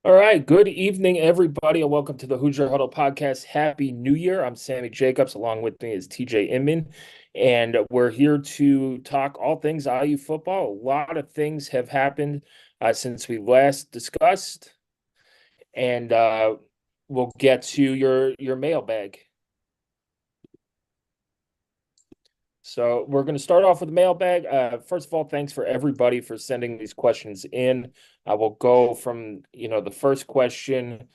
All right, good evening, everybody, and welcome to the Hoosier Huddle podcast. Happy New Year. I'm Sammy Jacobs. Along with me is TJ Inman, and we're here to talk all things IU football. A lot of things have happened since we last discussed, and we'll get to your mailbag. So we're going to start off with the mailbag. First of all, thanks for everybody for sending these questions in. I will go from the first question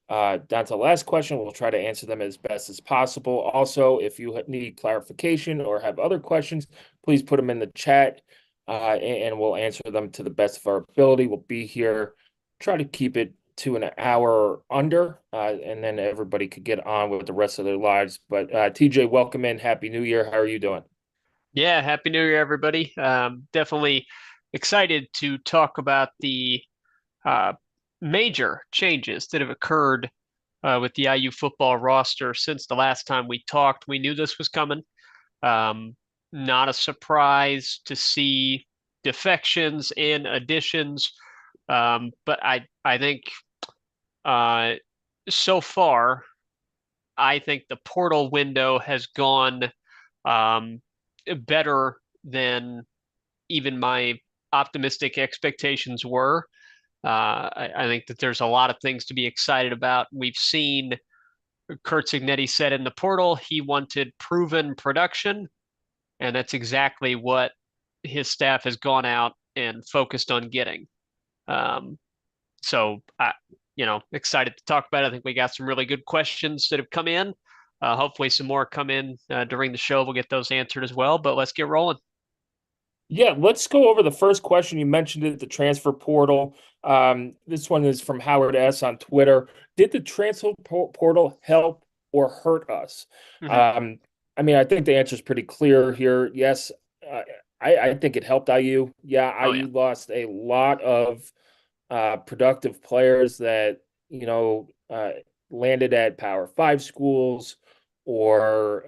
down to the last question. We'll try to answer them as best as possible. Also, if you need clarification or have other questions, please put them in the chat and we'll answer them to the best of our ability. We'll be here, try to keep it to an hour or under, and then everybody could get on with the rest of their lives. But TJ, welcome in. Happy New Year. How are you doing? Yeah, Happy New Year, everybody. Definitely excited to talk about the uh, major changes that have occurred with the IU football roster since the last time we talked. We knew this was coming. Um, Not a surprise to see defections and additions. But I think uh, so far, I think the portal window has gone um, better than even my optimistic expectations were. I think that there's a lot of things to be excited about. We've seen Kurt Signetti said in the portal he wanted proven production, and that's exactly what his staff has gone out and focused on getting. Um, so excited to talk about it. I think we got some really good questions that have come in. Hopefully, some more come in during the show. We'll get those answered as well. But let's get rolling. Yeah, let's go over the first question. You mentioned it, the transfer portal. This one is from Howard S. on Twitter. Did the transfer portal help or hurt us? Mhm. Um, I mean, I think the answer is pretty clear here. Yes, uh, I think it helped IU. Yeah, Oh yeah. IU lost a lot of productive players that landed at Power Five schools or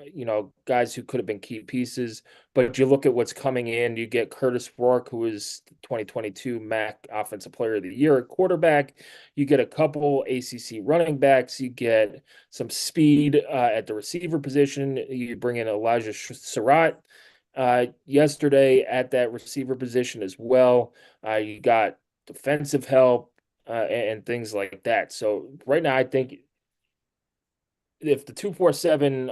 guys who could have been key pieces. But you look at what's coming in, you get Curtis Rourke, who is the 2022 MAC Offensive Player of the Year at quarterback. You get a couple ACC running backs. You get some speed at the receiver position. You bring in Elijah Surratt yesterday at that receiver position as well. You got defensive help and things like that. So right now, I think if the 247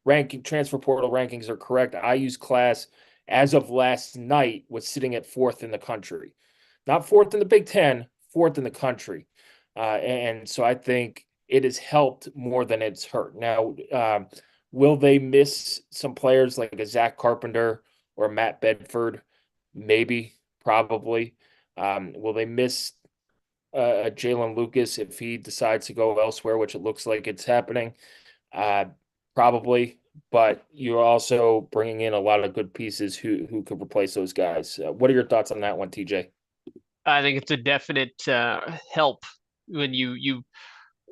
ranking transfer portal rankings are correct, IU's class as of last night was sitting at fourth in the country, not fourth in the Big Ten, fourth in the country, and so I think it has helped more than it's hurt. Now, will they miss some players like a Zach Carpenter or Matt Bedford? Maybe, probably. Will they miss Jalen Lucas if he decides to go elsewhere, which it looks like it's happening? Uh, Probably, but you're also bringing in a lot of good pieces who could replace those guys. What are your thoughts on that one, TJ? I think it's a definite help when you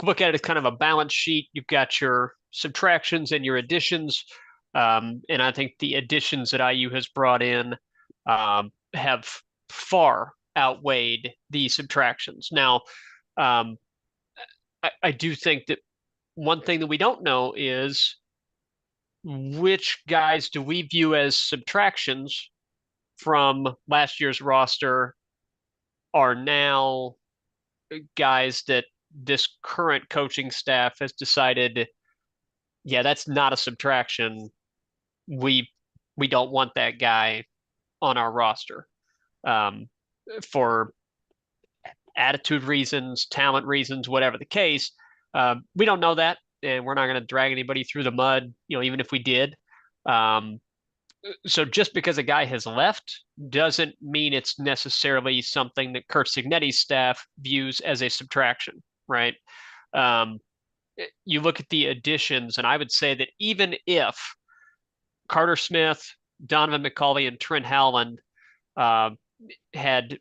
look at it as kind of a balance sheet. You've got your subtractions and your additions, and I think the additions that IU has brought in have far outweighed the subtractions. Now, um, I do think that one thing that we don't know is which guys do we view as subtractions from last year's roster are now guys that this current coaching staff has decided, yeah, that's not a subtraction. We we don't want that guy on our roster um, for attitude reasons, talent reasons, whatever the case. We don't know that, and we're not going to drag anybody through the mud. Even if we did. Um, so just because a guy has left doesn't mean it's necessarily something that Kurt Signetti's staff views as a subtraction, right? Um, you look at the additions, and I would say that even if Carter Smith, Donovan McCauley, and Trent Howland uh, had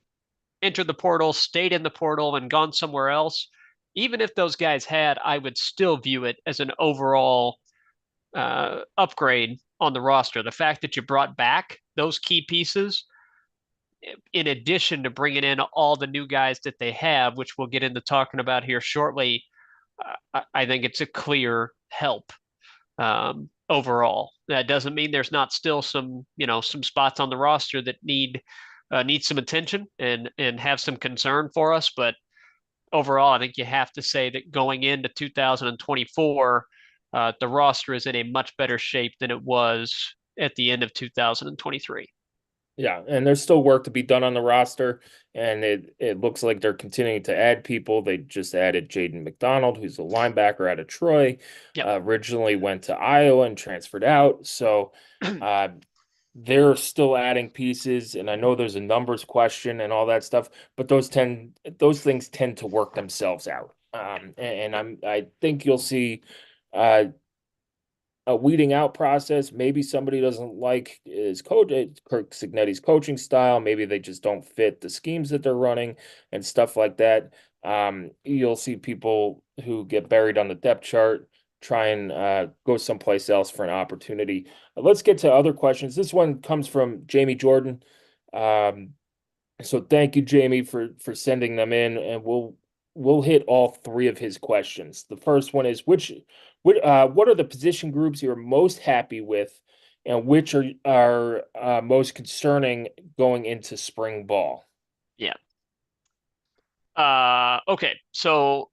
entered the portal, stayed in the portal, and gone somewhere else, even if those guys had, I would still view it as an overall upgrade on the roster. The fact that you brought back those key pieces in addition to bringing in all the new guys that they have, which we'll get into talking about here shortly, I think it's a clear help overall. That doesn't mean there's not still some, some spots on the roster that need some attention and have some concern for us. But overall, I think you have to say that going into 2024, the roster is in a much better shape than it was at the end of 2023. Yeah, and there's still work to be done on the roster, and it looks like they're continuing to add people. They just added Jaden McDonald, who's a linebacker out of Troy, Yep. originally went to Iowa and transferred out. So uh, they're still adding pieces, and I know there's a numbers question and all that stuff, but those things tend to work themselves out. And I think you'll see uh, a weeding out process. Maybe somebody doesn't like his coach, Kirk Cignetti's coaching style. Maybe they just don't fit the schemes that they're running and stuff like that. You'll see people who get buried on the depth chart try and go someplace else for an opportunity. Let's get to other questions. This one comes from Jamie Jordan. Um, so thank you, Jamie, for sending them in, and we'll hit all three of his questions. The first one is what are the position groups you're most happy with, and which are most concerning going into spring ball? Yeah. Okay. So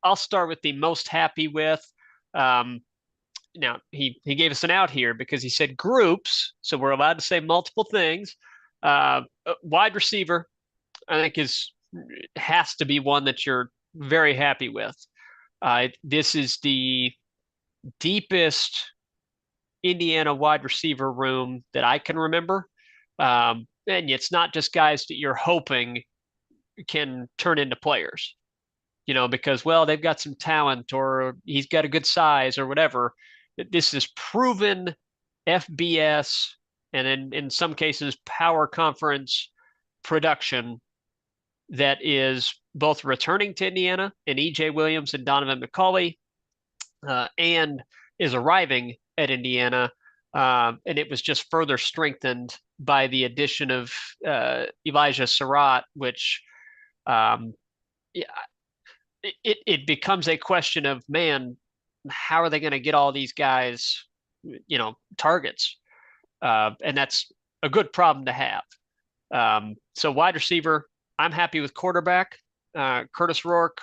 I'll start with the most happy with. Um, Now he gave us an out here because he said groups, so we're allowed to say multiple things. Wide receiver, I think is has to be one that you're very happy with. This is the deepest Indiana wide receiver room that I can remember. And it's not just guys that you're hoping can turn into players, because, well, they've got some talent or he's got a good size or whatever. This is proven FBS and in some cases power conference production that is both returning to Indiana and EJ Williams and Donovan McCauley, and is arriving at Indiana. And it was just further strengthened by the addition of Elijah Surratt, which um, yeah, it becomes a question of, man, how are they going to get all these guys, targets? And that's a good problem to have. So wide receiver, I'm happy with quarterback. Curtis Rourke,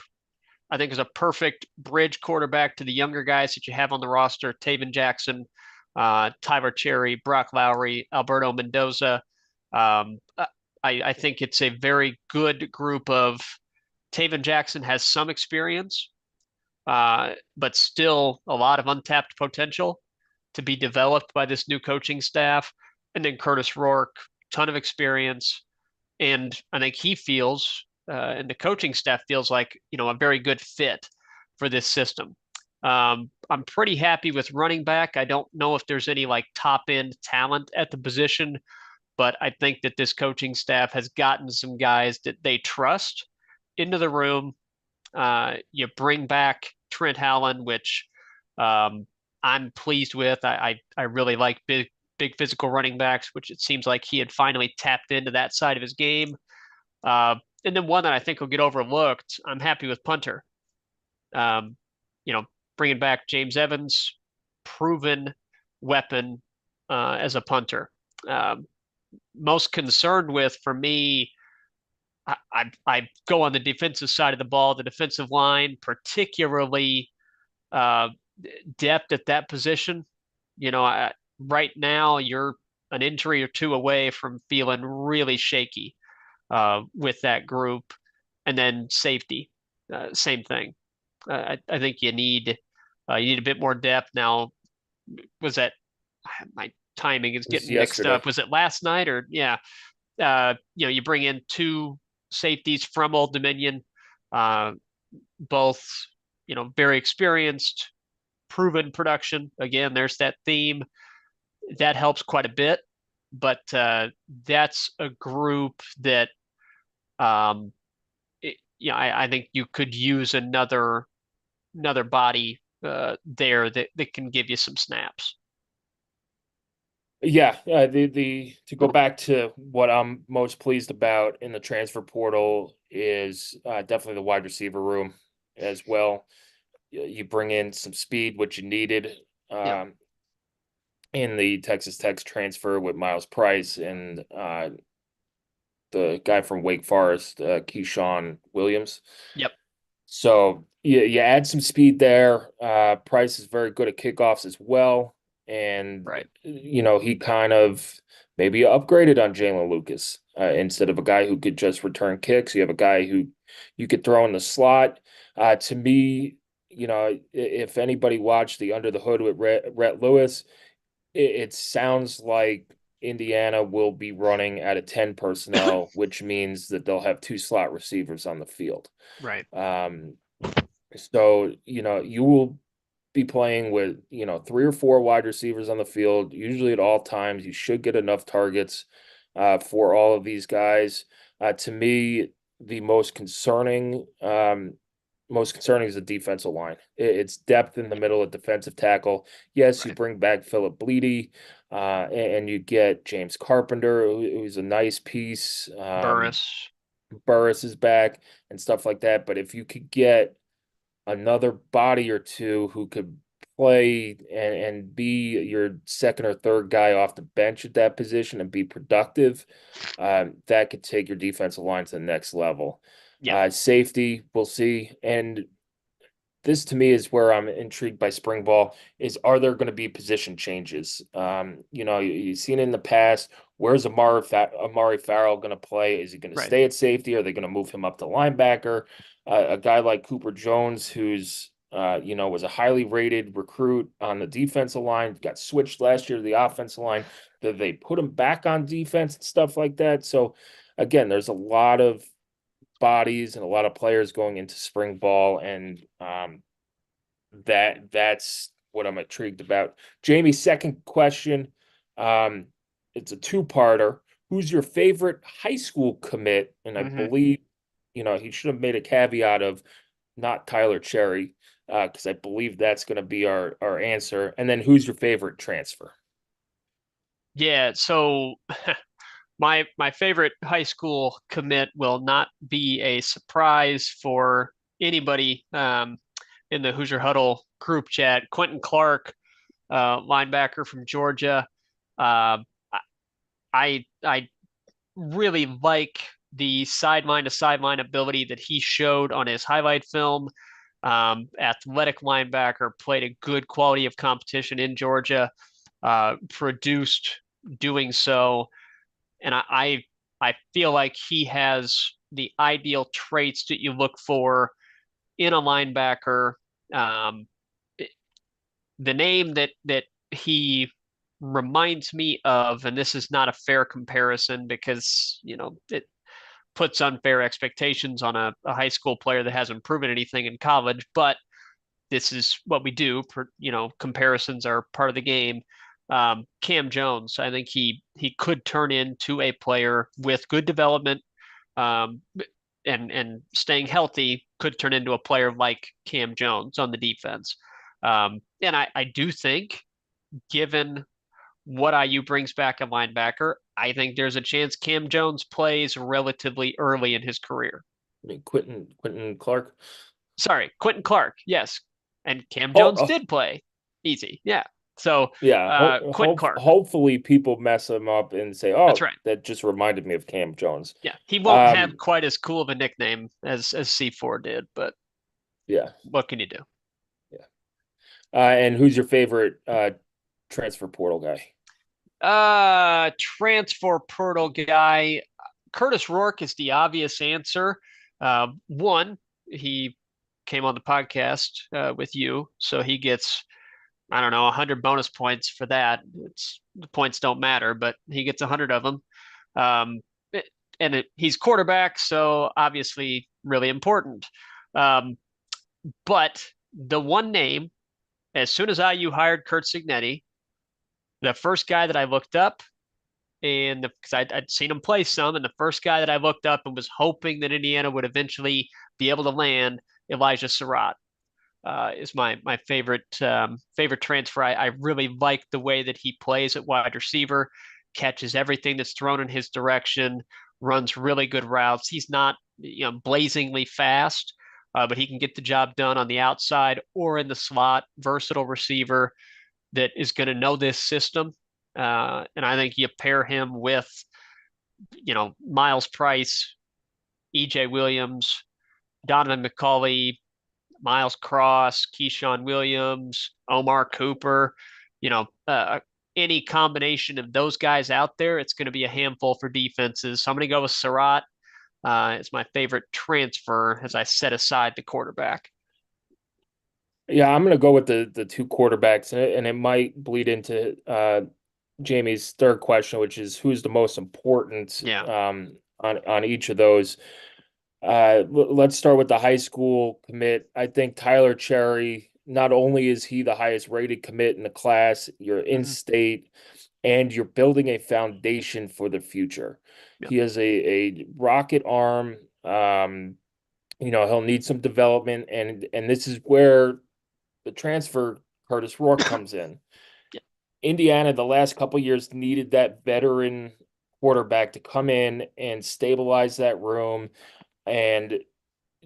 I think, is a perfect bridge quarterback to the younger guys that you have on the roster: Taven Jackson, Tyler Cherry, Brock Lowry, Alberto Mendoza. I think it's a very good group of. Taven Jackson has some experience, but still a lot of untapped potential to be developed by this new coaching staff. And then Curtis Rourke, ton of experience, and I think he feels, and the coaching staff feels like, a very good fit for this system. I'm pretty happy with running back. I don't know if there's any like top end talent at the position, but I think that this coaching staff has gotten some guys that they trust into the room. You bring back Trent Howland, which I'm pleased with. I really like big physical running backs, which it seems like he had finally tapped into that side of his game. And then one that I think will get overlooked, I'm happy with punter. Um, you know, Bringing back James Evans, proven weapon as a punter. Um, Most concerned with for me, I go on the defensive side of the ball, the defensive line, particularly uh, depth at that position. Right now you're an injury or two away from feeling really shaky with that group, and then safety, same thing. I think you need a bit more depth now. Was that My timing is It was getting mixed yesterday. up? Was it last night or yeah? You bring in two safeties from Old Dominion, uh, both very experienced, proven production. Again, there's that theme that helps quite a bit, but that's a group that um, I think you could use another body there that can give you some snaps. Yeah, the to go back to what I'm most pleased about in the transfer portal is definitely the wide receiver room as well. You bring in some speed, which you needed Yep, um, in the Texas Tech transfer with Miles Price and the guy from Wake Forest, Keyshawn Williams. yep, So you add some speed there. Price is very good at kickoffs as well. And, right. he kind of maybe upgraded on Jalen Lucas. Instead of a guy who could just return kicks, you have a guy who you could throw in the slot. To me, if anybody watched the Under the Hood with Rhett Lewis, it sounds like Indiana will be running at a 10 personnel, which means that they'll have two slot receivers on the field. Right, Um, so, you will be playing with, three or four wide receivers on the field, usually at all times. You should get enough targets for all of these guys. To me, the most concerning is the defensive line. It's depth in the middle of defensive tackle. Yes, you right. bring back Philip Bleedy, and you get James Carpenter, who's a nice piece. Burris. Burris is back and stuff like that. But if you could get another body or two who could play and be your second or third guy off the bench at that position and be productive, that could take your defensive line to the next level. Yep, Safety, we'll see. And this to me is where I'm intrigued by spring ball is are there going to be position changes? You've seen it in the past. Where's Amari Farrell going to play? Is he going to right. stay at safety? Are they going to move him up to linebacker? A guy like Cooper Jones, who's was a highly rated recruit on the defensive line, got switched last year to the offensive line. That they put him back on defense and stuff like that. So again, there's a lot of bodies and a lot of players going into spring ball, and that's what I'm intrigued about. Jamie, second question. Um, it's a two-parter. Who's your favorite high school commit? And I Hmm. believe, he should have made a caveat of not Tyler Cherry, because I believe that's going to be our answer. And then who's your favorite transfer? Yeah, so my favorite high school commit will not be a surprise for anybody in the Hoosier Huddle group chat. Quentin Clark, linebacker from Georgia. Uh, I really like the sideline to sideline ability that he showed on his highlight film. Athletic linebacker, played a good quality of competition in Georgia, produced doing so, and I feel like he has the ideal traits that you look for in a linebacker. Um, the name that he reminds me of, and this is not a fair comparison because it puts unfair expectations on a high school player that hasn't proven anything in college, but this is what we do. Comparisons are part of the game. Cam Jones, I think he could turn into a player with good development, um, and staying healthy could turn into a player like Cam Jones on the defense. And I do think, given what IU brings back a linebacker, I think there's a chance Cam Jones plays relatively early in his career. I mean, Quentin Clark. Sorry, Quentin Clark, yes. And Cam Oh, Jones oh, did play easy. Yeah. So yeah. Quentin Clark. Hopefully people mess him up and say, That's "Oh, right. that just reminded me of Cam Jones." Yeah. He won't have Um, quite as cool of a nickname as C4 did, but yeah, what can you do? yeah. And who's your favorite transfer portal guy? Transfer portal guy. Curtis Rourke is the obvious answer. One, he came on the podcast with you, so he gets, I don't know, 100 bonus points for that. The points don't matter, but he gets 100 of them. Um, he's quarterback, so obviously really important. Um, but the one name, as soon as IU hired Kurt Signetti, the first guy that I looked up, and because I'd seen him play some, and the first guy that I looked up and was hoping that Indiana would eventually be able to land, Elijah Surratt. is my favorite transfer. I really like the way that he plays at wide receiver, catches everything that's thrown in his direction, runs really good routes. He's not blazingly fast, but he can get the job done on the outside or in the slot. Versatile receiver that is going to know this system. And I think you pair him with, Miles Price, EJ Williams, Donovan McCulley, Miles Cross, Keyshawn Williams, Omar Cooper, you know, uh, any combination of those guys out there, it's going to be a handful for defenses. So I'm going to go with Surratt. It's my favorite transfer as I set aside the quarterback. Yeah, I'm gonna go with the two quarterbacks, and it might bleed into Jamie's third question, which is who's the most important Yeah. on each of those. Let's start with the high school commit. I think Tyler Cherry, not only is he the highest rated commit in the class, you're in Hmm. state, and you're building a foundation for the future. Yep. He has a rocket arm. He'll need some development, and this is where the transfer Curtis Rourke comes in. Yep. Indiana, the last couple years, needed that veteran quarterback to come in and stabilize that room and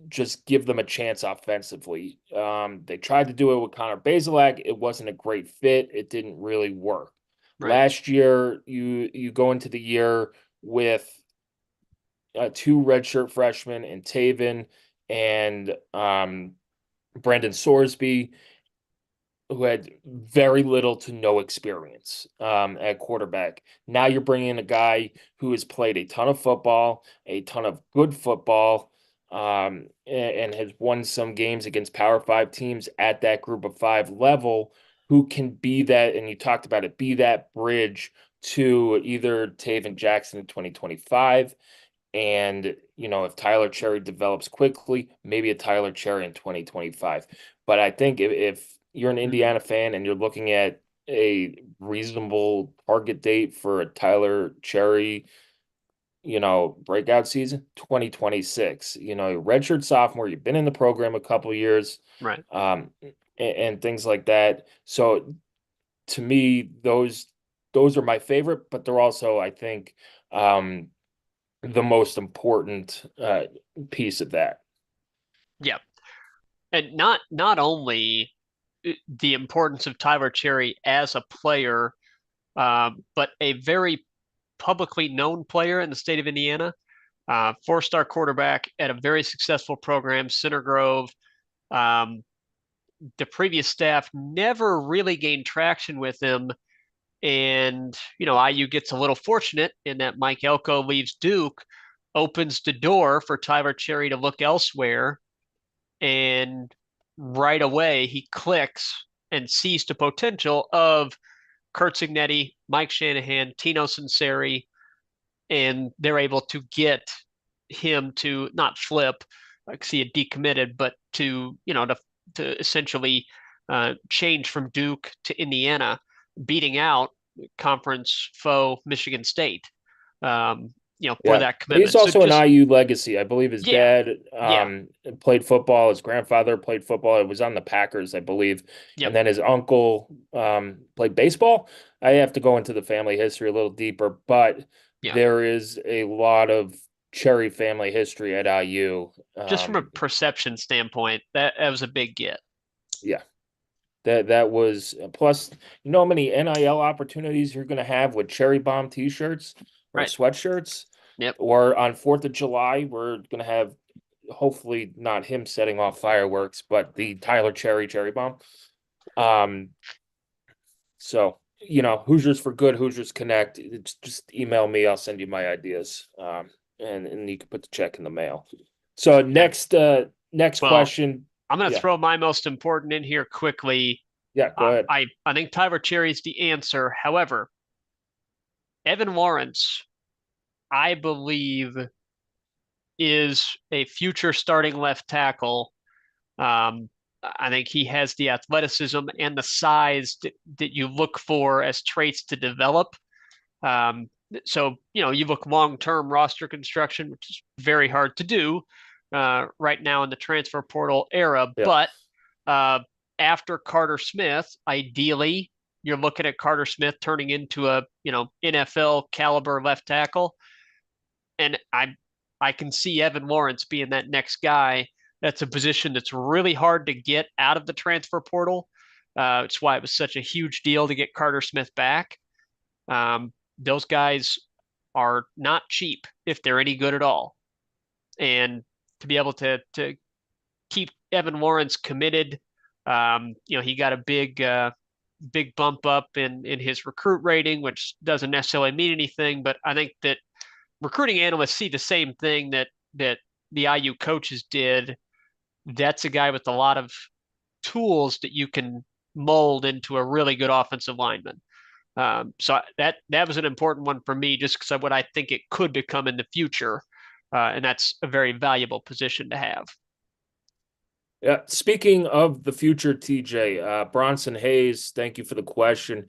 just give them a chance offensively. They tried to do it with Connor Bazelak. It wasn't a great fit. It didn't really work. Right. Last year, you go into the year with two redshirt freshmen in Taven and Brendan Sorsby, who had very little to no experience at quarterback. Now you're bringing in a guy who has played a ton of football, a ton of good football, and has won some games against Power Five teams at that Group of Five level. Who can be that? And you talked about it, be that bridge to either Taven Jackson in 2025. And, if Tyler Cherry develops quickly, maybe a Tyler Cherry in 2025. But I think if you're an Hmm. Indiana fan and you're looking at a reasonable target date for a Tyler Cherry, breakout season, 2026. Redshirt sophomore, you've been in the program a couple of years, Right. and things like that. So to me, those are my favorite, but they're also, I think, the most important piece of that. Yeah. And not only the importance of Tyler Cherry as a player, but a very publicly known player in the state of Indiana. Four-star quarterback at a very successful program, Center Grove. Um, the previous staff never really gained traction with him. And, IU gets a little fortunate in that Mike Elko leaves Duke, opens the door for Tyler Cherry to look elsewhere. And right away, he clicks and sees the potential of Kurt Signetti, Mike Shanahan, Tino Sinceri, and they're able to get him to not flip, like see it decommitted, but to essentially change from Duke to Indiana, beating out conference foe Michigan State, for Yeah. that He's commitment. So also an just IU legacy. I believe his yeah, dad yeah, played football. His grandfather played football. It was on the Packers, I believe. yep, And then his uncle played baseball. I have to go into the family history a little deeper, but yeah. there is a lot of Cherry family history at IU. Just from a perception standpoint, that was a big get. Yeah. That was plus, how many NIL opportunities you're going to have with cherry bomb t-shirts or Right. sweatshirts, Yep. or on 4th of July we're going to have, hopefully not him setting off fireworks, but the Tyler cherry bomb. Um so, Hoosiers for good, Hoosiers Connect. It's just email me, I'll send you my ideas. And you can put the check in the mail. So Yeah. next Well, question. I'm going to Yeah. throw my most important in here quickly. Yeah, go ahead. I think Tyler Cherry is the answer. However, Evan Lawrence, I believe, is a future starting left tackle. Um, I think he has the athleticism and the size that you look for as traits to develop. Um, so, you look long-term roster construction, which is very hard to do right now in the transfer portal era, Yeah. but Uh, After Carter Smith, ideally, you're looking at Carter Smith turning into a NFL caliber left tackle, and I can see Evan Lawrence being that next guy. That's a position that's really hard to get out of the transfer portal. It's why it was such a huge deal to get Carter Smith back. Those guys are not cheap if they're any good at all, and to be able to keep Evan Lawrence committed, he got a big bump up in his recruit rating, which doesn't necessarily mean anything, but I think that recruiting analysts see the same thing that the IU coaches did. That's a guy with a lot of tools that you can mold into a really good offensive lineman. So that was an important one for me, just because of what I think it could become in the future, and that's a very valuable position to have. Yeah. Speaking of the future, TJ, Bronson Hayes, thank you for the question.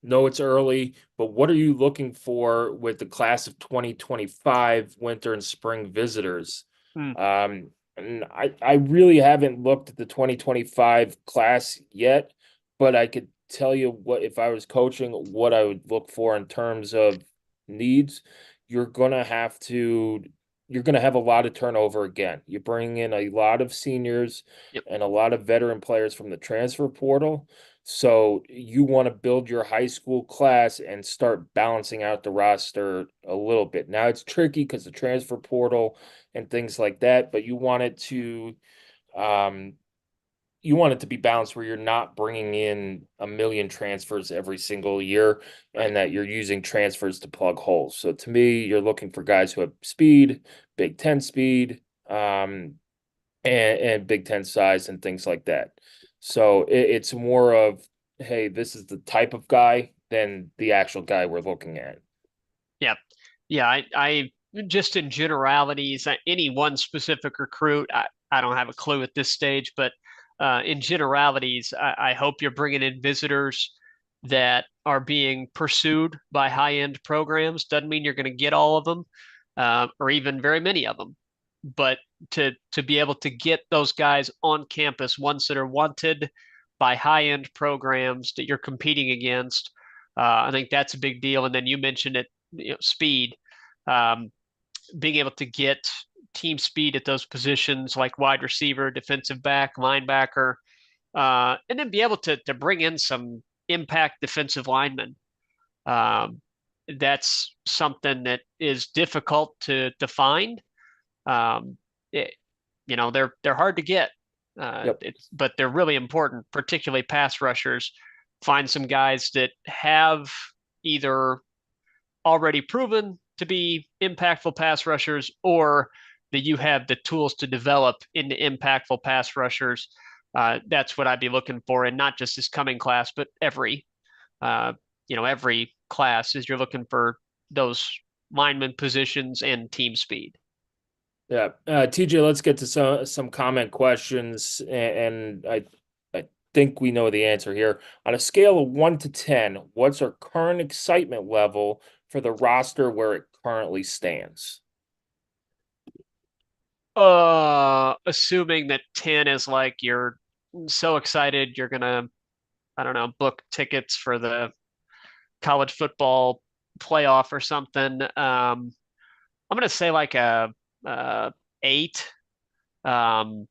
No, it's early, but what are you looking for with the class of 2025 winter and spring visitors? Hmm. And I really haven't looked at the 2025 class yet, but I could tell you what, if I was coaching, what I would look for in terms of needs. You're gonna have to you're going to have a lot of turnover again. You bring in a lot of seniors Yep. and a lot of veteran players from the transfer portal. So you want to build your high school class and start balancing out the roster a little bit. Now it's tricky because the transfer portal and things like that, but um, you want it to be balanced where you're not bringing in a million transfers every single year Right. and that you're using transfers to plug holes. So to me, you're looking for guys who have speed, Big Ten speed, and Big Ten size and things like that. So it's more of, hey, this is the type of guy than the actual guy we're looking at. Yeah. Yeah. I just in generalities, any one specific recruit, I don't have a clue at this stage, but in generalities, I hope you're bringing in visitors that are being pursued by high-end programs. Doesn't mean you're going to get all of them, or even very many of them, but to be able to get those guys on campus, ones that are wanted by high-end programs that you're competing against, I think that's a big deal. And then you mentioned it, speed, um, being able to get team speed at those positions like wide receiver, defensive back, linebacker, and then be able to bring in some impact defensive linemen. Um, that's something that is difficult to find. Um, it, they're hard to get, Yep. but they're really important, particularly pass rushers. Find some guys that have either already proven to be impactful pass rushers or that you have the tools to develop into impactful pass rushers. That's what I'd be looking for, and not just this coming class, but uh, every class is you're looking for those lineman positions and team speed. Yeah. TJ, let's get to some comment questions, and I think we know the answer here. On a scale of 1 to 10, what's our current excitement level for the roster where it currently stands? Assuming that 10 is like you're so excited you're gonna, I don't know, book tickets for the college football playoff or something. I'm gonna say like a 8. Um,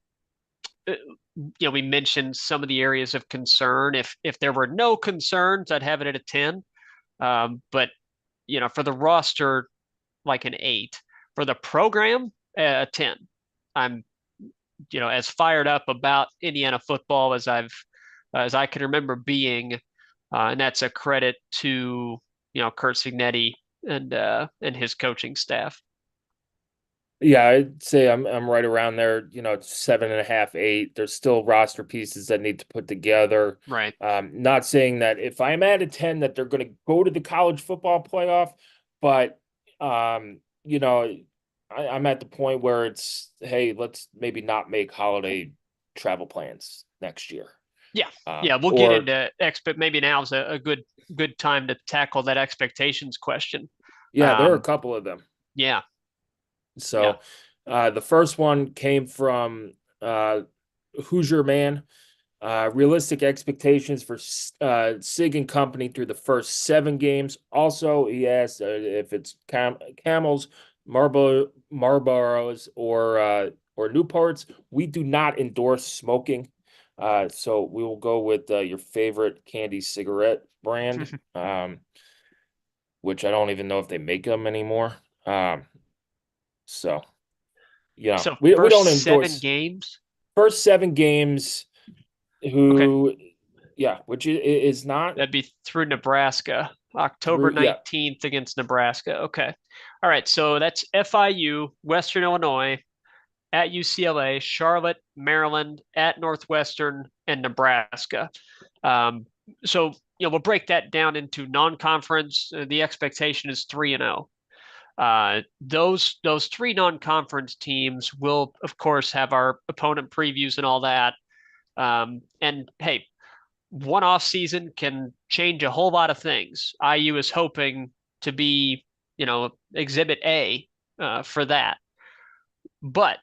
we mentioned some of the areas of concern. If there were no concerns, I'd have it at a 10. But for the roster, like an 8. For the program, a 10. I'm as fired up about Indiana football as I can remember being, and that's a credit to Kurt Signetti and his coaching staff. Yeah, I'd say I'm right around there, 7.5, 8. There's still roster pieces that need to put together. Right. Not saying that if I'm at a 10 that they're going to go to the college football playoff, but I'm at the point where it's, hey, let's maybe not make holiday travel plans next year. Yeah. Yeah. We'll get Or into expect. Maybe now's a good time to tackle that expectations question. yeah, there are a Um, couple of them. yeah. Yeah. So the first one came from uh Hoosier man. Realistic expectations for Sig and company through the first 7 games. Also, he asked if it's Camels, Marlboros, or Newports. We do not endorse smoking, so we will go with your favorite candy cigarette brand, which I don't even know if they make them anymore. So So we don't first seven endorse games. first 7 games. Okay. Who, yeah, which is not That'd be through Nebraska, October through, yeah, 19th against Nebraska. Okay. All right. So that's FIU, Western Illinois, at UCLA, Charlotte, Maryland, at Northwestern, and Nebraska. Um, so, we'll break that down into non-conference. The expectation is 3-0. Those three non-conference teams will, of course, have our opponent previews and all that. And hey, one off season can change a whole lot of things. IU is hoping to be, Exhibit A for that. But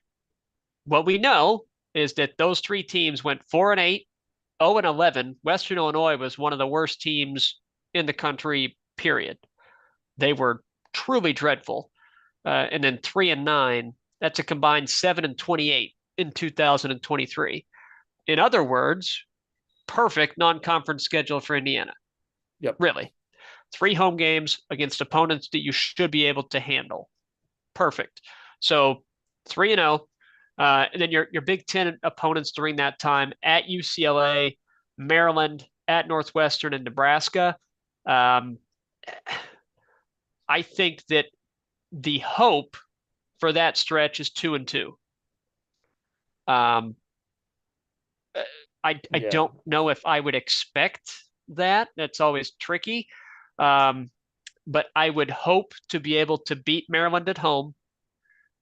what we know is that those three teams went 4-8, 0-11. Western Illinois was one of the worst teams in the country, period. They were truly dreadful. And then 3-9, that's a combined 7-28 in 2023. In other words, perfect non-conference schedule for Indiana. yep, Really. 3 home games against opponents that you should be able to handle. Perfect. So 3-0. And then your Big Ten opponents during that time at UCLA, Maryland, at Northwestern, and Nebraska. Um, I think that the hope for that stretch is 2-2. Um, I yeah. don't know if I would expect that. That's always tricky. Um, but I would hope to be able to beat Maryland at home.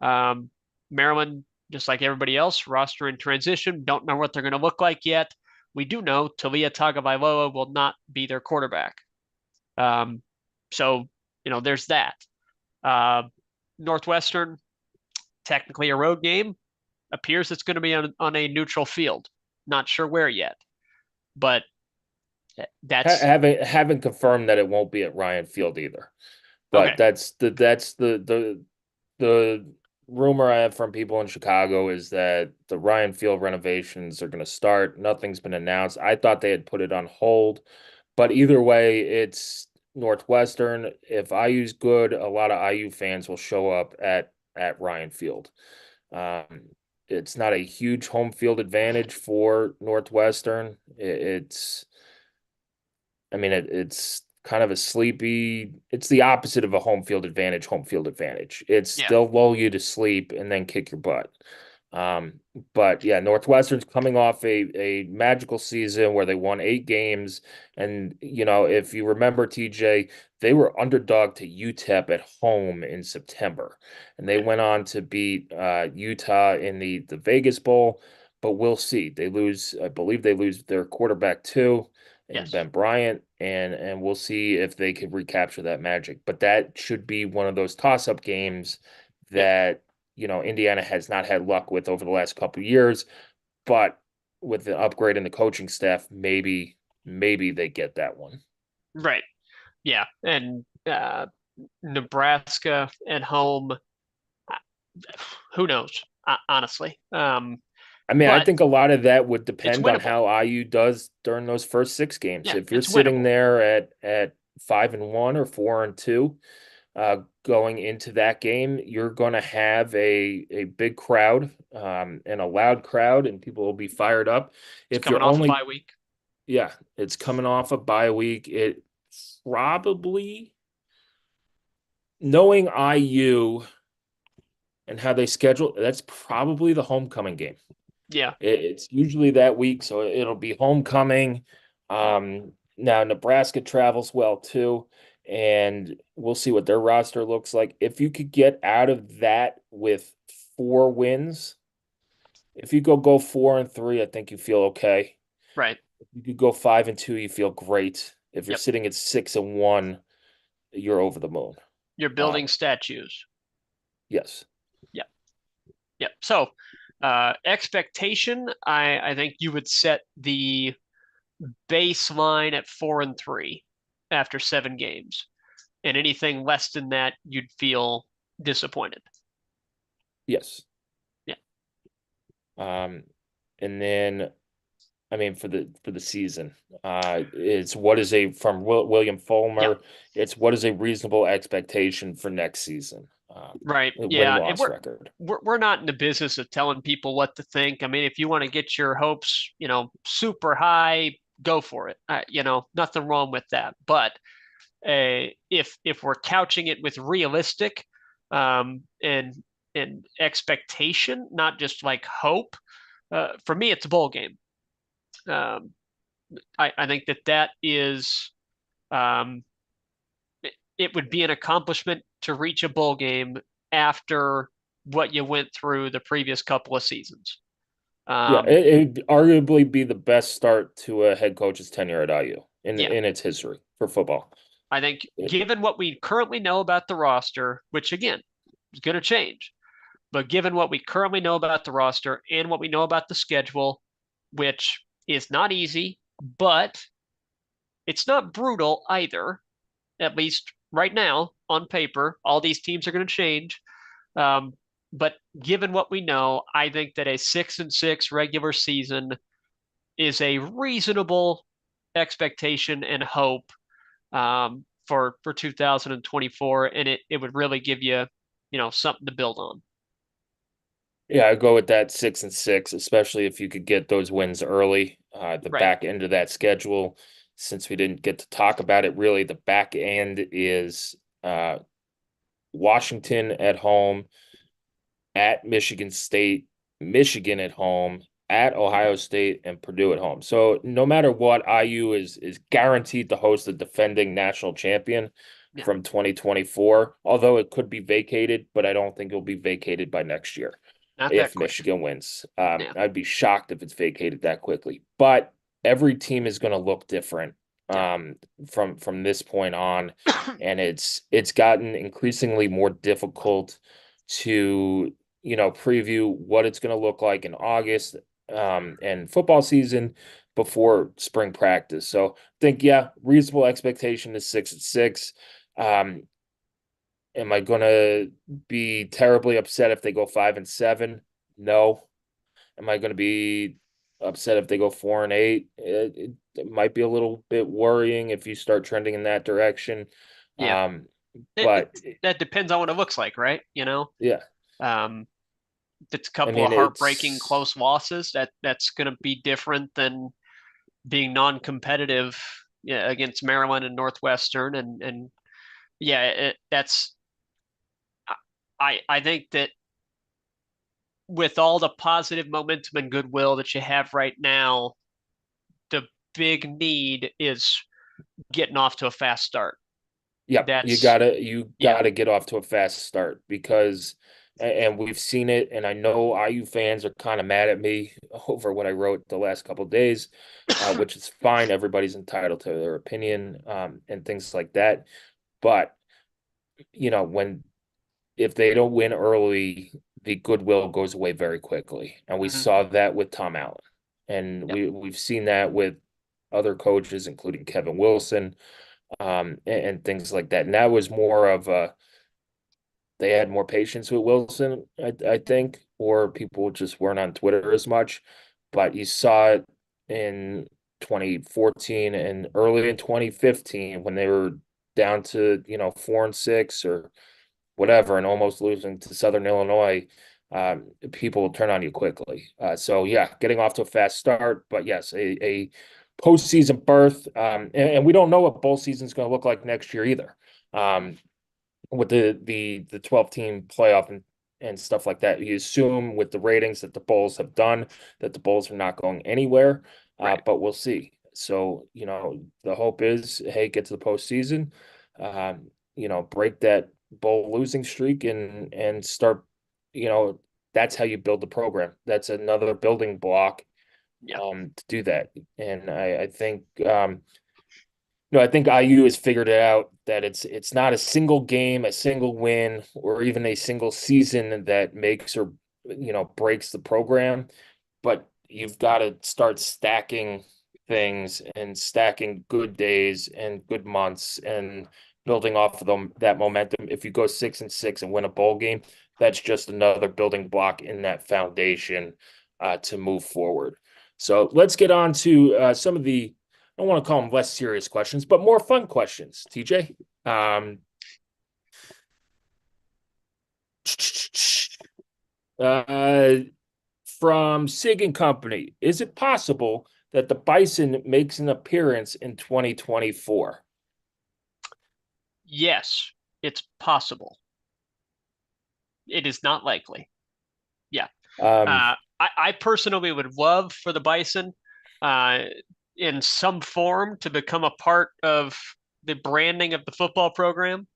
Um, Maryland, just like everybody else, roster in transition. Don't know what they're going to look like yet. We do know Talia Tagovailoa will not be their quarterback. Um, so, there's that. Uh, Northwestern, technically a road game, appears it's going to be on a neutral field. Not sure where yet, but that's Haven't confirmed that it won't be at Ryan Field either. But okay. that's the rumor I have from people in Chicago is that the Ryan Field renovations are going to start. Nothing's been announced. I thought they had put it on hold, but either way, it's Northwestern. If IU's good, a lot of IU fans will show up at Ryan Field. Um, it's not a huge home field advantage for Northwestern. It's I mean, it's kind of a sleepy. It's the opposite of a home field advantage. Home field advantage. It's Yeah, they'll lull you to sleep and then kick your butt. Um, but yeah, Northwestern's coming off a magical season where they won 8 games, and if you remember, TJ, they were underdog to UTEP at home in September, and they yeah, went on to beat Utah in the Vegas Bowl. But we'll see. They lose, I believe they lose their quarterback too and yes, Ben Bryant, and we'll see if they can recapture that magic. But that should be one of those toss-up games yep, that Indiana has not had luck with over the last couple of years. But with the upgrade in the coaching staff, maybe they get that one. right, yeah, and Nebraska at home. Who knows? Honestly, I mean, I but think a lot of that would it's depend on winnable. how IU does during those first 6 games. Yeah, If you're it's sitting winnable. there at 5-1 or 4-2, going into that game, you're going to have a big crowd, and a loud crowd, and people will be fired up. It's If you're coming off a only, bye week. yeah, it's coming off a bye week. It probably, knowing IU and how they schedule, that's probably the homecoming game. Yeah, It's usually that week, so it'll be homecoming. Now Nebraska travels well too, and we'll see what their roster looks like. If you could get out of that with 4 wins, if you go 4-3, I think you feel okay. right. If you could go 5-2, you feel great. If you're Yep. sitting at 6-1, you're over the moon. You're Um, building statues. yes. Yep. Yep. So, Expectation, I think you would set the baseline at 4-3 after 7 games, and anything less than that, you'd feel disappointed. Yes. Yeah, Um, and then I mean for the season, it's what is a from William yeah, Fulmer. It's what is a reasonable expectation for next season. right. Win Yeah, and loss record. we're not in the business of telling people what to think. I mean, if you want to get your hopes, super high, go for it. Nothing wrong with that. But if we're couching it with realistic and expectation, not just like hope, for me, it's a bowl game. Um, I think that is um, it would be an accomplishment to reach a bowl game after what you went through the previous couple of seasons. Yeah, Um, it'd arguably be the best start to a head coach's tenure at IU yeah, in its history for football. I think given what we currently know about the roster, which again is going to change, but given what we currently know about the roster and what we know about the schedule, which is not easy, but it's not brutal either, at least right now on paper. All these teams are going to change. Um, but given what we know, I think that a 6-6 regular season is a reasonable expectation and hope for 2024, and it would really give you, something to build on. Yeah, I go with that 6-6, especially if you could get those wins early. The Right. back end of that schedule, since we didn't get to talk about it, really the back end is Washington at home, at Michigan State, Michigan at home, at Ohio State, and Purdue at home. So no matter what, IU is guaranteed to host the defending national champion Yeah. from 2024, although it could be vacated, but I don't think it'll be vacated by next year Not that if quick. Michigan wins. Yeah. I'd be shocked if it's vacated that quickly. But every team is going to look different Yeah. from this point on, and it's gotten increasingly more difficult to preview what it's going to look like in August and football season before spring practice. So I think yeah, reasonable expectation is 6-6. Um, Am I gonna be terribly upset if they go 5-7? No. Am I gonna be upset if they go 4-8? It might be a little bit worrying if you start trending in that direction. Yeah. Um, It, it, but that depends on what it looks like, right? yeah, Um, if it's a I couple mean of heartbreaking it's close losses, that's going to be different than being non-competitive, yeah, against Maryland and Northwestern, and yeah, that's I think that with all the positive momentum and goodwill that you have right now, the big need is getting off to a fast start. yeah, That's you yeah, gotta get off to a fast start because and we've seen it, and I know IU fans are kind of mad at me over what I wrote the last couple of days, which is fine. Everybody's entitled to their opinion, and things like that. But when if they don't win early, the goodwill goes away very quickly. And we mhm, saw that with Tom Allen. And yeah, we've seen that with other coaches, including Kevin Wilson, and things like that. And that was more of a they had more patience with Wilson, I think, or people just weren't on Twitter as much. But you saw it in 2014 and early in 2015 when they were down to, 4-6 or whatever, and almost losing to Southern Illinois, people will turn on you quickly. So yeah, getting off to a fast start, but yes, a postseason berth, and we don't know what bowl season is going to look like next year either. With the 12 team playoff and stuff like that, you assume with the ratings that the Bulls have done that the Bulls are not going anywhere, right, but we'll see. So the hope is, hey, get to the postseason, break that bowl losing streak and start. You know, that's how you build the program. That's another building block yeah, to do that. And I think no, I think IU has figured it out that it's not a single game, a single win, or even a single season that makes or breaks the program, but you've got to start stacking things and stacking good days and good months and building off of that momentum. If you go 6-6 and win a bowl game, that's just another building block in that foundation to move forward. So let's get on to some of the, I don't want to call them less serious questions, but more fun questions, TJ. Um, uh, from Sig and Company, is it possible that the Bison makes an appearance in 2024? Yes, it's possible. It is not likely. Yeah. Um, I personally would love for the Bison uh, in some form to become a part of the branding of the football program.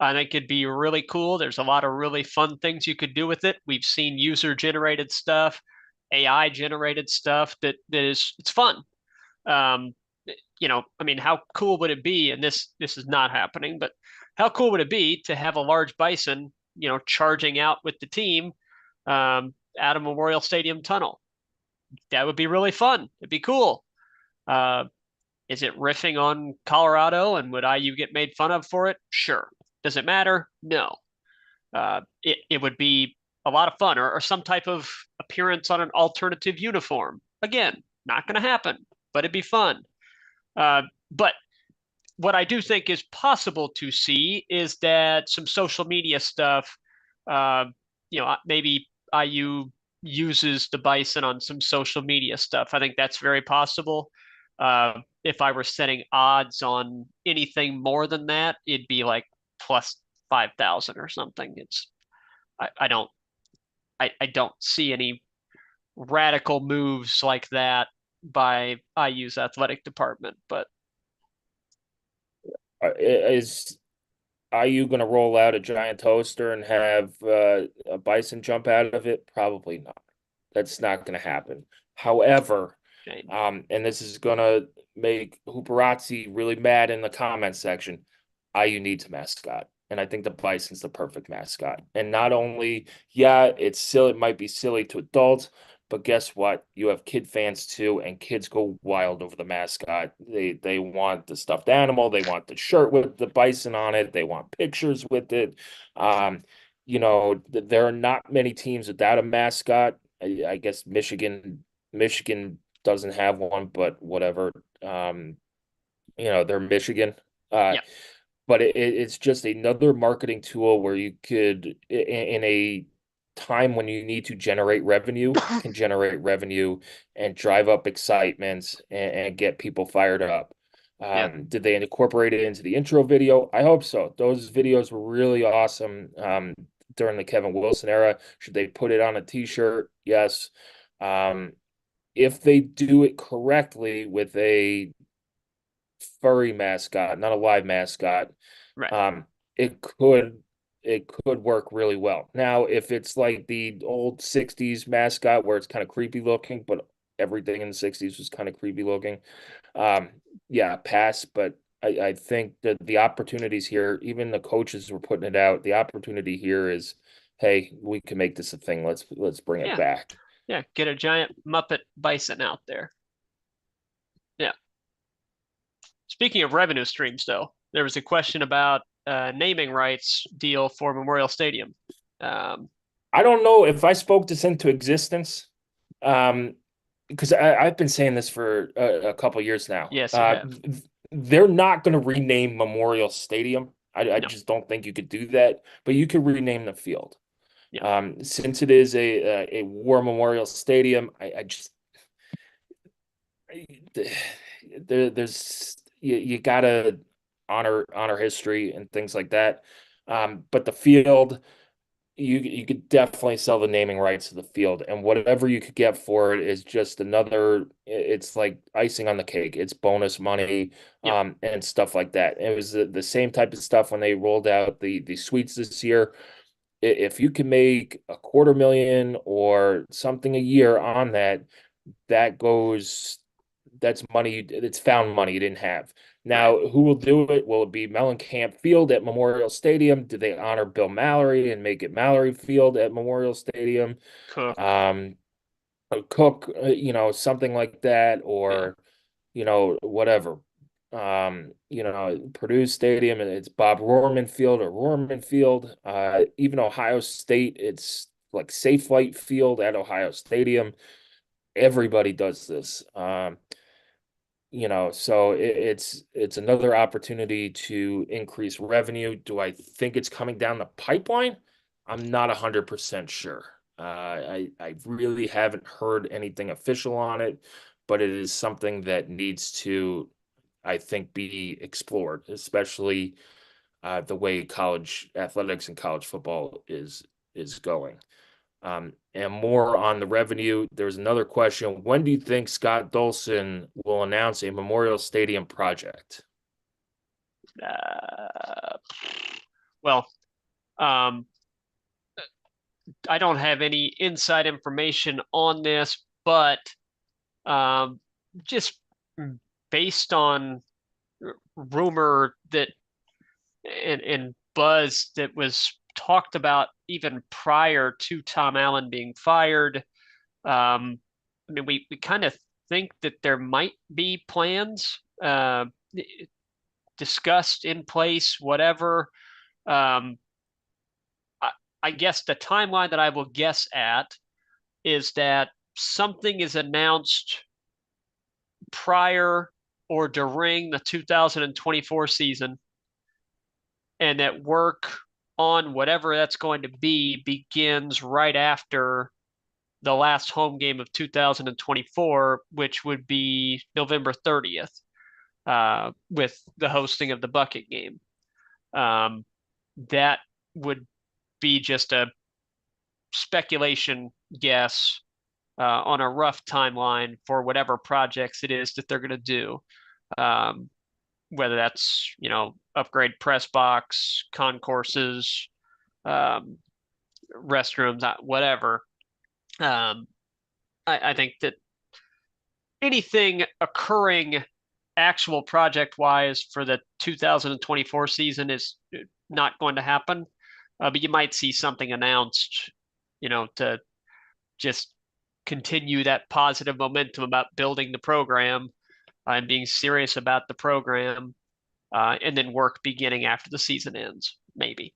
I think it'd be really cool. There's a lot of really fun things you could do with it. We've seen user generated stuff, AI generated stuff that is it's fun. Um, I mean, how cool would it be? And this is not happening, but how cool would it be to have a large bison, charging out with the team out of Memorial Stadium tunnel? That would be really fun. It'd be cool. Uh, is it riffing on Colorado, and would IU get made fun of for it? Sure. Does it matter? No. It would be a lot of fun, or some type of appearance on an alternative uniform. Again, not going to happen, but it'd be fun. But what I do think is possible to see is that some social media stuff, uh, maybe IU uses the Bison on some social media stuff. I think that's very possible. If I were setting odds on anything more than that, it'd be like plus 5,000 or something. I don't I don't see any radical moves like that by IU's athletic department, but is IU going to roll out a giant toaster and have a Bison jump out of it? Probably not. That's not going to happen. However, okay. and this is going to make Hooperazzi really mad in the comment section. IU needs a mascot. And I think the Bison's the perfect mascot. And not only, yeah, it's silly, it might be silly to adults, but guess what? You have kid fans too, and kids go wild over the mascot. They want the stuffed animal, they want the shirt with the bison on it, they want pictures with it. Um, there are not many teams without a mascot. I guess Michigan doesn't have one, but whatever. They're Michigan. Uh, Yeah, but it's just another marketing tool where you could, in a time when you need to generate revenue, can generate revenue and drive up excitement and get people fired up. yeah, Did they incorporate it into the intro video? I hope so. Those videos were really awesome during the Kevin Wilson era. Should they put it on a t-shirt? Yes. Um, if they do it correctly with a furry mascot, not a live mascot, right. um, it could work really well. Now, if it's like the old 60s mascot where it's kind of creepy looking, but everything in the 60s was kind of creepy looking, um, yeah, pass. But I think that the opportunities here, even the coaches were putting it out, the opportunity here is, hey, we can make this a thing. Let's bring it Yeah, back. yeah. Get a giant Muppet bison out there. Yeah. Speaking of revenue streams, though, there was a question about naming rights deal for Memorial Stadium. Um, I don't know if I spoke this into existence. Um, because I've been saying this for a couple years now. yes, you have. They're not going to rename Memorial Stadium. I No. just don't think you could do that, but you could rename the field. Yeah. Since it is a war memorial stadium, I just there's you gotta honor history and things like that. But the field, you could definitely sell the naming rights to the field, and whatever you could get for it is just another. It's like icing on the cake. It's bonus money, Yep. and stuff like that. It was the same type of stuff when they rolled out the suites this year. If you can make 250,000 or something a year on that, that goes. That's money. It's found money you didn't have. Right. Now, who will do it? Will it be Mellencamp Field at Memorial Stadium? Do they honor Bill Mallory and make it Mallory Field at Memorial Stadium? Cook. Um, Cook, something like that, Yeah. or whatever. Purdue Stadium, and it's Bob Rohrman Field or Rohrman Field. Even Ohio State, it's like Safe Flight Field at Ohio Stadium. Everybody does this. So it's another opportunity to increase revenue. Do I think it's coming down the pipeline? I'm not 100% sure. I really haven't heard anything official on it, but it is something that needs to, I think, be explored, especially the way college athletics and college football is going. And more on the revenue, there's another question. When do you think Scott Dolson will announce a Memorial Stadium project? Uh, well, um, I don't have any inside information on this, but um, just based on rumor that and buzz that was talked about even prior to Tom Allen being fired. I mean, we kind of think that there might be plans discussed in place, whatever. Um, I, I guess the timeline that I will guess at is that something is announced prior or during the 2024 season, and that work on whatever that's going to be begins right after the last home game of 2024, which would be November 30th, with the hosting of the bucket game. Um, that would be just a speculation guess on a rough timeline for whatever projects it is that they're going to do. Um, whether that's, upgrade press box, concourses, um, restrooms, whatever. Um, I think that anything occurring actual project wise for the 2024 season is not going to happen. But you might see something announced, to just continue that positive momentum about building the program and being serious about the program, and then work beginning after the season ends, maybe.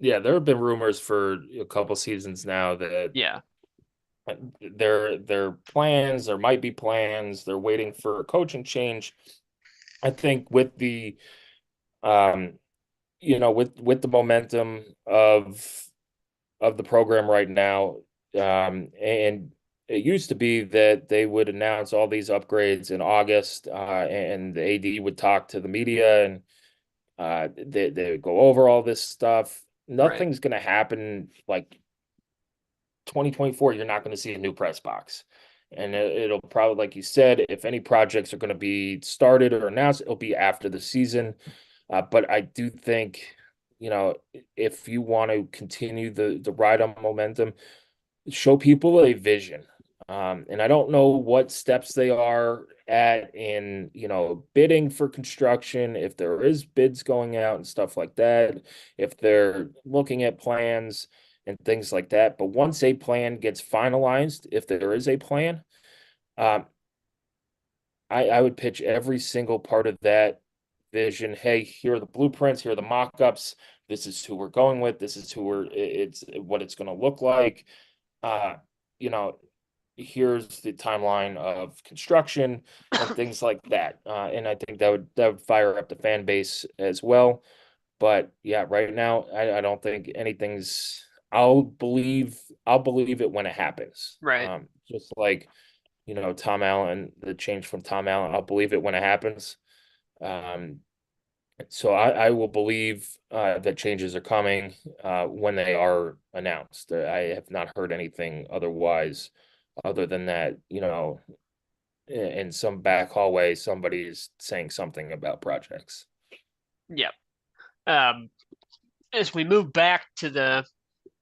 Yeah, there have been rumors for a couple seasons now that Yeah, their plans, there might be plans, they're waiting for a coaching change. I think with the um, with the momentum of the program right now. And it used to be that they would announce all these upgrades in August, and the AD would talk to the media, and they would go over all this stuff. right, Nothing's going to happen like 2024. You're not going to see a new press box. And it'll probably, like you said, if any projects are going to be started or announced, it'll be after the season. But I do think, if you want to continue the ride on momentum, show people a vision. And I don't know what steps they are at in, bidding for construction, if there is bids going out and stuff like that, if they're looking at plans and things like that. But once a plan gets finalized, if there is a plan, um, I would pitch every single part of that vision. Hey, here are the blueprints, here are the mock-ups. This is who we're going with. This is it's what it's going to look like. Uh, you know, Here's the timeline of construction and things like that. And I think that would fire up the fan base as well. But yeah, right now I don't think anything's. I'll believe it when it happens. right. Just like Tom Allen, the change from Tom Allen, I'll believe it when it happens. Um, so I will believe that changes are coming when they are announced. I have not heard anything otherwise, other than that, in some back hallway, somebody is saying something about projects. Yeah. Um, as we move back to the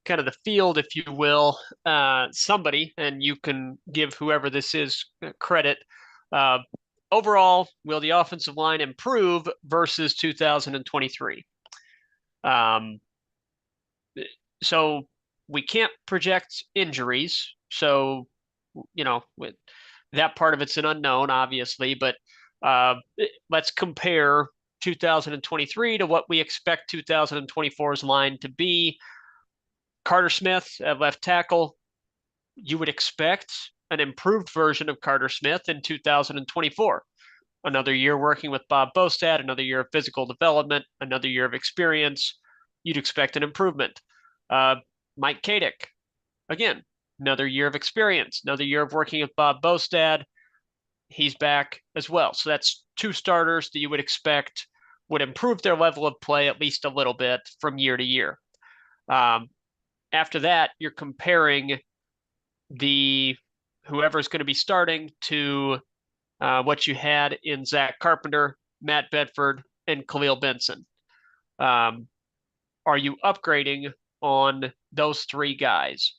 kind of the field, if you will, somebody, and you can give whoever this is credit, uh, overall, will the offensive line improve versus 2023? Um, so we can't project injuries. So, with that part of it's an unknown, obviously, but let's compare 2023 to what we expect 2024's line to be. Carter Smith at left tackle, you would expect an improved version of Carter Smith in 2024. Another year working with Bob Bostad, another year of physical development, another year of experience. You'd expect an improvement. Uh, Mike Kadick, again, another year of experience, another year of working with Bob Bostad. He's back as well. So that's two starters that you would expect would improve their level of play at least a little bit from year to year. Um, After that, you're comparing the whoever's going to be starting to what you had in Zach Carpenter, Matt Bedford, and Khalil Benson. Um, are you upgrading on those three guys?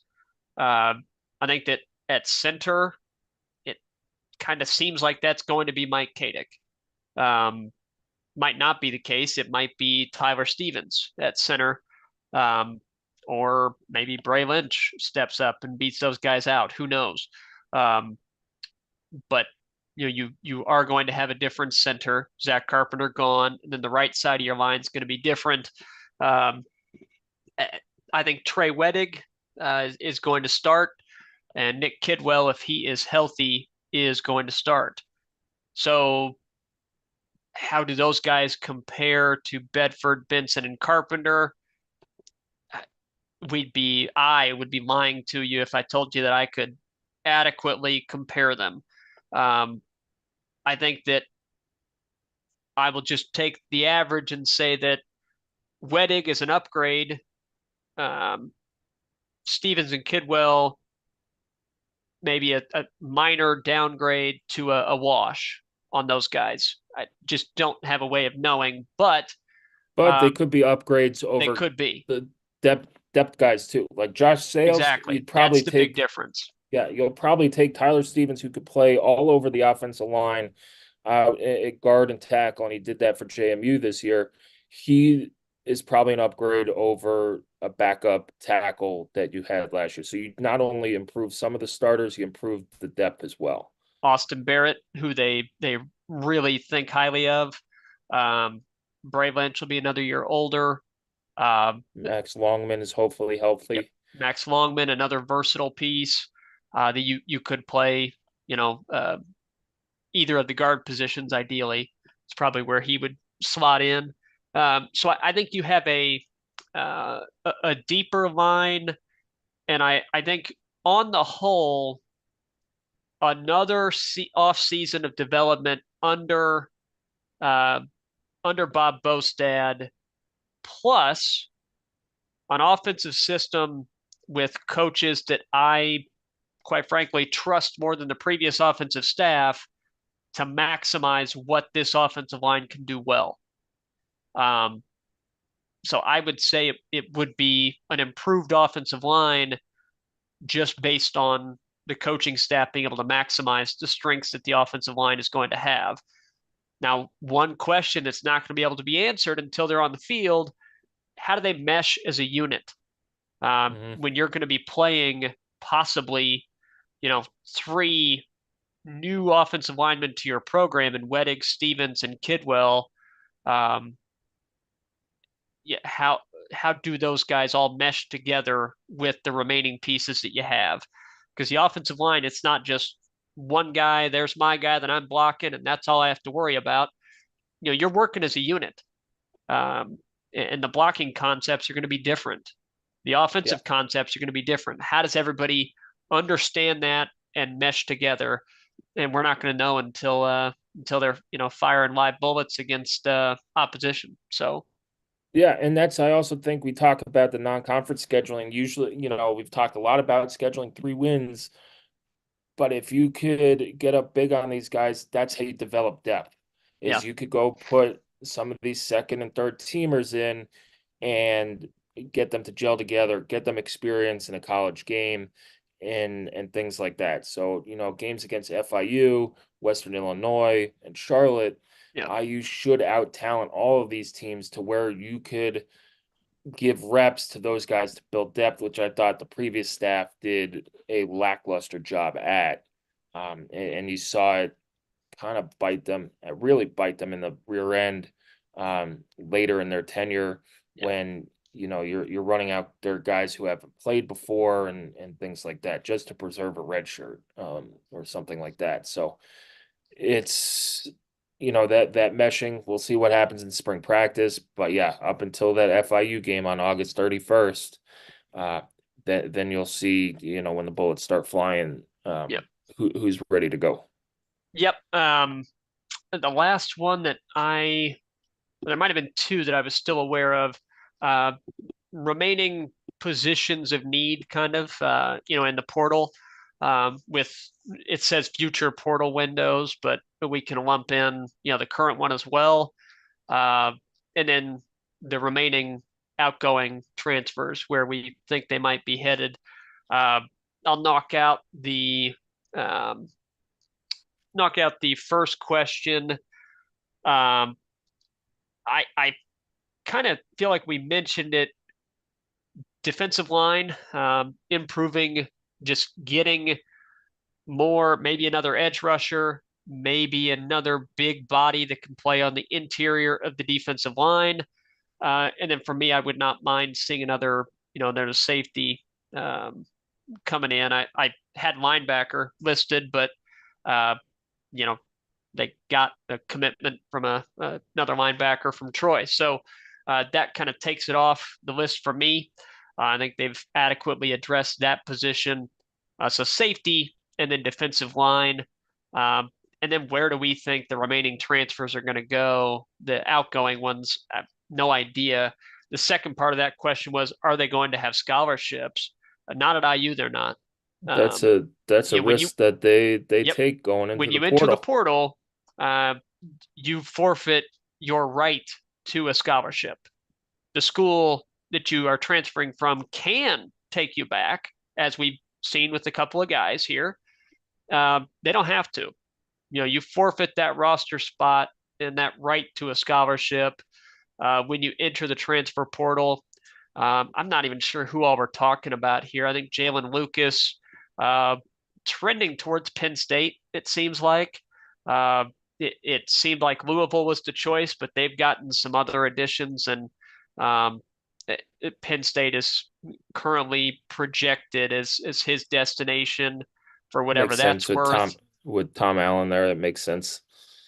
Uh, I think that at center, it kind of seems like that's going to be Mike Kadick. Um, might not be the case. It might be Tyler Stevens at center. Um, or maybe Bray Lynch steps up and beats those guys out. Who knows? Um, but you are going to have a different center. Zach Carpenter gone, and then the right side of your line is going to be different. Um, I think Trey Wedig is going to start, and Nick Kidwell, if he is healthy, is going to start. So, how do those guys compare to Bedford, Benson, and Carpenter? I would be lying to you if I told you that I could adequately compare them. Um, I think that I will just take the average and say that Wedig is an upgrade. Um, Stevens and Kidwell, maybe a minor downgrade to a wash on those guys. I just don't have a way of knowing, but But they um, could be upgrades they over could be. the depth guys too. Like Josh Sales, Exactly. That's the big difference. yeah, you'll probably take Tyler Stevens, who could play all over the offensive line, at guard and tackle, and he did that for JMU this year. He is probably an upgrade over a backup tackle that you had last year. So you not only improve some of the starters, you improve the depth as well. Austin Barrett, who they really think highly of. Um, Bray Lynch will be another year older. Um, Max Longman is hopefully yep. healthy. Max Longman, another versatile piece that you could play, you know, either of the guard positions ideally. It's probably where he would slot in. So I think you have a deeper line, and I think on the whole, another off season of development uh, under Bob Bostad, plus an offensive system with coaches that I, quite frankly, trust more than the previous offensive staff to maximize what this offensive line can do well. Um, so I would say it would be an improved offensive line just based on the coaching staff being able to maximize the strengths that the offensive line is going to have. Now, one question that's not going to be able to be answered until they're on the field: how do they mesh as a unit? Mm-hmm. When you're going to be playing possibly, three new offensive linemen to your program in Wedig, Stevens, and Kidwell. Um, yeah, how do those guys all mesh together with the remaining pieces that you have? Because the offensive line, it's not just one guy. There's my guy that I'm blocking, and that's all I have to worry about. You're working as a unit, um, and the blocking concepts are going to be different. The Yeah. offensive concepts are going to be different. How does everybody understand that and mesh together? And we're not going to know until they're firing live bullets against opposition. So Yeah, and that's I also think we talk about the non-conference scheduling. Usually, we've talked a lot about scheduling 3 wins, but if you could get up big on these guys, that's how you develop depth. yeah, Is you could go put some of these second and third teamers in and get them to gel together, get them experience in a college game, and things like that. So, games against FIU, Western Illinois, and Charlotte, Yeah. IU should out talent all of these teams to where you could give reps to those guys to build depth, which I thought the previous staff did a lackluster job at. And you saw it kind of really bite them in the rear end later in their tenure Yeah. when you're running out their guys who haven't played before and things like that just to preserve a red shirt or something like that. So it's that meshing. We'll see what happens in spring practice, but yeah, up until that FIU game on August 31st, uh, then you'll see when the bullets start flying, Yep. who's ready to go. Yep. The last one that there might have been two that I was still aware of. Uh, Remaining positions of need, kind of, in the portal. With it says future portal windows, but we can lump in, the current one as well. Uh, and then the remaining outgoing transfers where we think they might be headed. Uh, I'll um, knock out the first question. I kind of feel like we mentioned it. Defensive line, improving, just getting more, maybe another edge rusher, maybe another big body that can play on the interior of the defensive line. And then for me, I would not mind seeing another safety coming in. I had linebacker listed, but uh, you know, they got a commitment from another linebacker from Troy. So that kind of takes it off the list for me. I think they've adequately addressed that position. So safety and then defensive line. Um, and then where do we think the remaining transfers are going to go? The outgoing ones, I have no idea. The second part of that question was, are they going to have scholarships? Not at IU, they're not. That's Um, a when you, risk that they yep, take going into when the you enter the portal. portal, uh, you forfeit your right to a scholarship. The school that you are transferring from can take you back, as we've seen with a couple of guys here. They don't have to. You forfeit that roster spot and that right to a scholarship when you enter the transfer portal. I'm not even sure who all we're talking about here. I think Jalen Lucas, uh, trending towards Penn State, it seems like. It seemed like Louisville was the choice, but they've gotten some other additions, and um, Penn State is currently projected as his destination for whatever Makes sense that's with worth. Tom Allen there. That makes sense.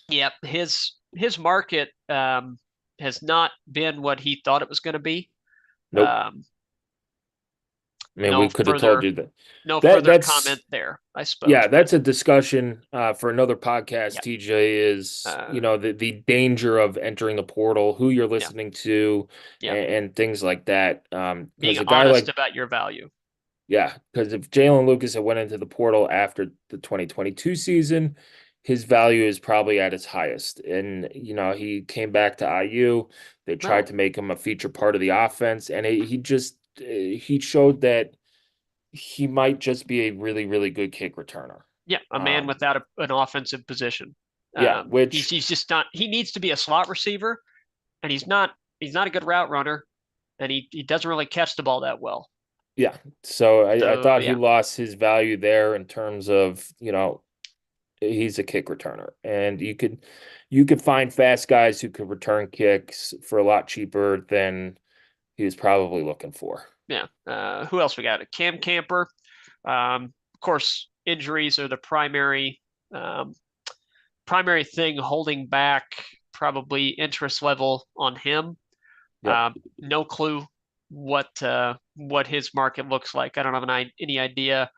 Yep, his market has not been what he thought it was going to be. Nope. Um, I mean, we no could have told further you that. no That further that's comment there, I Yeah, suppose. But that's a discussion for another podcast. yeah, TJ is, uh, the danger of entering the portal, who you're yeah, listening to, yeah. and things like that. Being Because a guy honest like about your value. Yeah, because if Jalen Lucas had went into the portal after the 2022 season, his value is probably at its highest. And, he came back to IU. They tried Well, to make him a feature part of the offense, and he showed that he might just be a really, really good kick returner. yeah, a man Um, without an offensive position. yeah, He's which, he's just not. He needs to be a slot receiver, and he's not. He's not a good route runner, and he doesn't really catch the ball that well. yeah. So I So thought he yeah, lost his value there in terms of, he's a kick returner, and you could find fast guys who could return kicks for a lot cheaper than he was probably looking for. yeah. Who else we got? Cam Camper. Of course, injuries are the um, primary thing holding back probably interest level on him. Yep. No clue what his market looks like. I don't have any idea.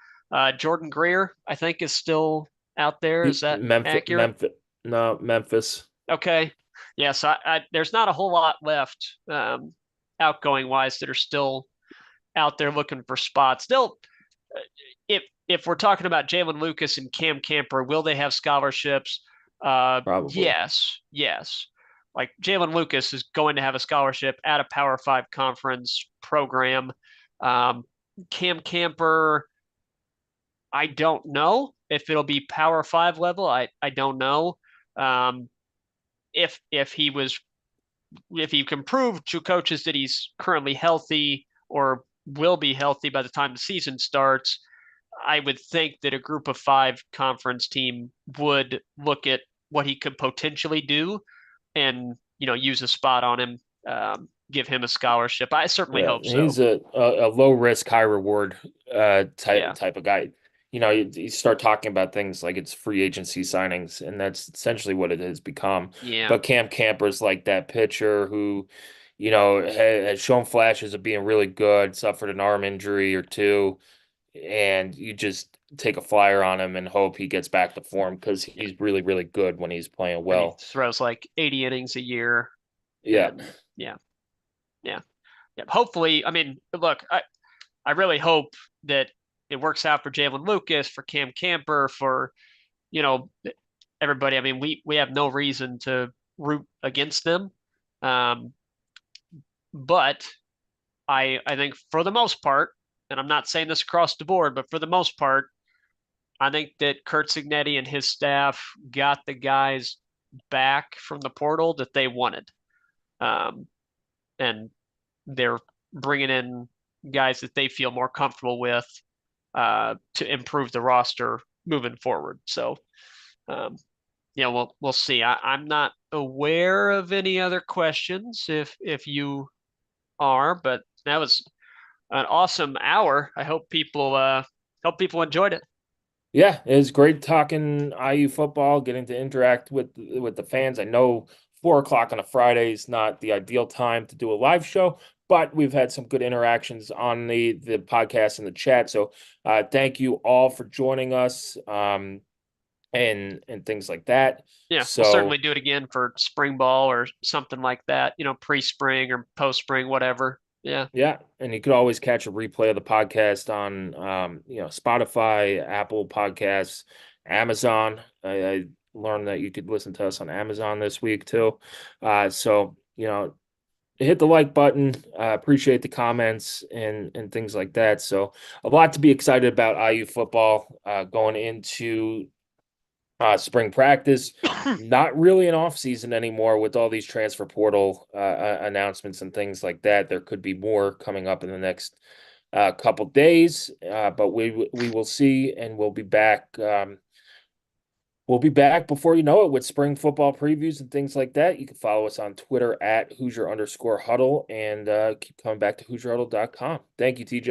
Jordan Greer, I think, is still out there. Is that accurate? No, Memphis. Okay. Yeah, so there's not a whole lot left outgoing wise that are still out there looking for spots. Still, if we're talking about Jalen Lucas and Cam Camper, will they have scholarships? Probably. Yes, yes. Like Jalen Lucas is going to have a scholarship at a Power Five conference program. Um, Cam Camper, I don't know if it'll be Power Five level. I don't know. Um, if he was if he can prove to coaches that he's currently healthy or will be healthy by the time the season starts, I would think that a group of five conference team would look at what he could potentially do and use a spot on him, give him a scholarship. I certainly Yeah, hope so. he's a low risk, high reward Yeah, type of guy. You start talking about things like it's free agency signings, and that's essentially what it has become. yeah. But Cam Camper's like that pitcher who, has shown flashes of being really good, suffered an arm injury or two, and you just take a flyer on him and hope he gets back to form because Yeah. he's really, really good when he's playing And he well. throws like 80 innings a year. Yeah. And yeah, yeah, yeah. Hopefully, I mean, look, I really hope that it works out for Jalen Lucas, for Cam Camper, for, you know, everybody. I mean, we have no reason to root against them. Um, but I think for the most part, and I'm not saying this across the board, but for the most part, I think that Kurt Signetti and his staff got the guys back from the portal that they wanted. Um, and they're bringing in guys that they feel more comfortable with to improve the roster moving forward. So, um, we'll see. I'm not aware of any other questions if you are, but that was an awesome hour. I hope people enjoyed it. Yeah, it was great talking IU football, getting to interact with the fans. I know 4 o'clock on a Friday is not the ideal time to do a live show, but we've had some good interactions on the podcast and the chat. So thank you all for joining us and things like that. Yeah, we'll certainly So do it again for spring ball or something like that, pre-spring or post-spring, whatever. Yeah. yeah, and you could always catch a replay of the podcast on Spotify, Apple Podcasts, Amazon. I learned that you could listen to us on Amazon this week too. So hit the like button. Appreciate the comments and things like that. So a lot to be excited about IU football going into spring practice. Not really an off season anymore with all these transfer portal announcements and things like that. There could be more coming up in the next couple days, but we will see, and we'll be back. We'll be back before you know it with spring football previews and things like that. You can follow us on Twitter at Hoosier_Huddle and keep coming back to HoosierHuddle.com. Thank you, TJ.